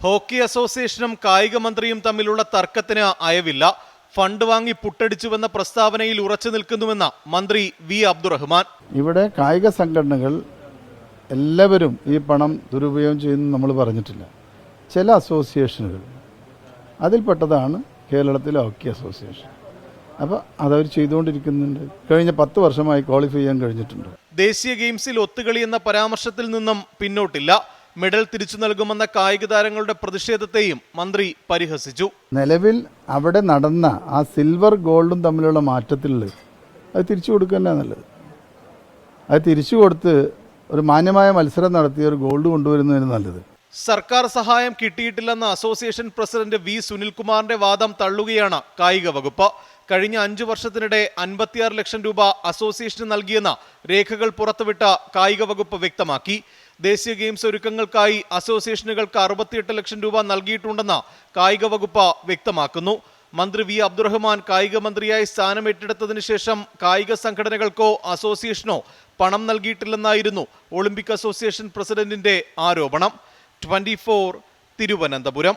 Hockey അസോസിയേഷനും കായിക മന്ത്രിയും തമ്മിലുള്ള തർക്കത്തിന് അയവില്ല. ഫണ്ട് വാങ്ങി പുട്ടടിച്ചുവെന്ന പ്രസ്താവനയിൽ ഉറച്ചു നിൽക്കുന്നുവെന്ന് മന്ത്രി വി അബ്ദുറഹ്മാൻ. ഇവിടെ കായിക സംഘടനകൾ എല്ലാവരും ഈ പണം ദുരുപയോഗം ചെയ്യുന്നു നമ്മൾ പറഞ്ഞിട്ടില്ല. ചില അസോസിയേഷനുകൾ അതിൽപ്പെട്ടതാണ് കേരളത്തിലെ ഹോക്കി അസോസിയേഷൻ. അപ്പോൾ അതവർ ചെയ്തുകൊണ്ടിരിക്കുന്നുണ്ട്. കഴിഞ്ഞ 10 വർഷമായി ക്വാളിഫൈ ചെയ്യാൻ കഴിഞ്ഞിട്ടുണ്ട്. ദേശീയ ഗെയിംസിൽ ഒത്തുകളി എന്ന പരാമർശത്തിൽ നിന്നും പിന്നോട്ടില്ല. മെഡൽ തിരിച്ചു നൽകുമെന്ന കായിക താരങ്ങളുടെ പ്രതിഷേധത്തെയും മന്ത്രി പരിഹസിച്ചു. നിലവിൽ അവിടെ നടന്ന ആ സിൽവർ ഗോൾഡും തമ്മിലുള്ള മാറ്റത്തിലുള്ളത് അത് തിരിച്ചു കൊടുക്കുക തന്നെ നല്ലത്. അത് തിരിച്ചു കൊടുത്ത് ഒരു മാന്യമായ മത്സരം നടത്തി ഒരു ഗോൾഡ് കൊണ്ടുവരുന്നതിന് നല്ലത്. സർക്കാർ സഹായം കിട്ടിയിട്ടില്ലെന്ന അസോസിയേഷൻ പ്രസിഡന്റ് വി സുനിൽകുമാറിന്റെ വാദം തള്ളുകയാണ് കായിക വകുപ്പ്. കഴിഞ്ഞ 5 വർഷത്തിനിടെ 56 ലക്ഷം രൂപ അസോസിയേഷന് നൽകിയെന്ന രേഖകൾ പുറത്തുവിട്ട കായിക വകുപ്പ് വ്യക്തമാക്കി. ദേശീയ ഗെയിംസ് ഒരുക്കങ്ങൾക്കായി അസോസിയേഷനുകൾക്ക് 68 ലക്ഷം രൂപ നൽകിയിട്ടുണ്ടെന്ന് കായിക വകുപ്പ് വ്യക്തമാക്കുന്നു. മന്ത്രി വി അബ്ദുറഹ്മാൻ കായിക മന്ത്രിയായി സ്ഥാനമേറ്റെടുത്തതിനു ശേഷം കായിക സംഘടനകൾക്കോ അസോസിയേഷനോ പണം നൽകിയിട്ടില്ലെന്നായിരുന്നു ഒളിമ്പിക് അസോസിയേഷൻ പ്രസിഡന്റിന്റെ ആരോപണം. 24 തിരുവനന്തപുരം.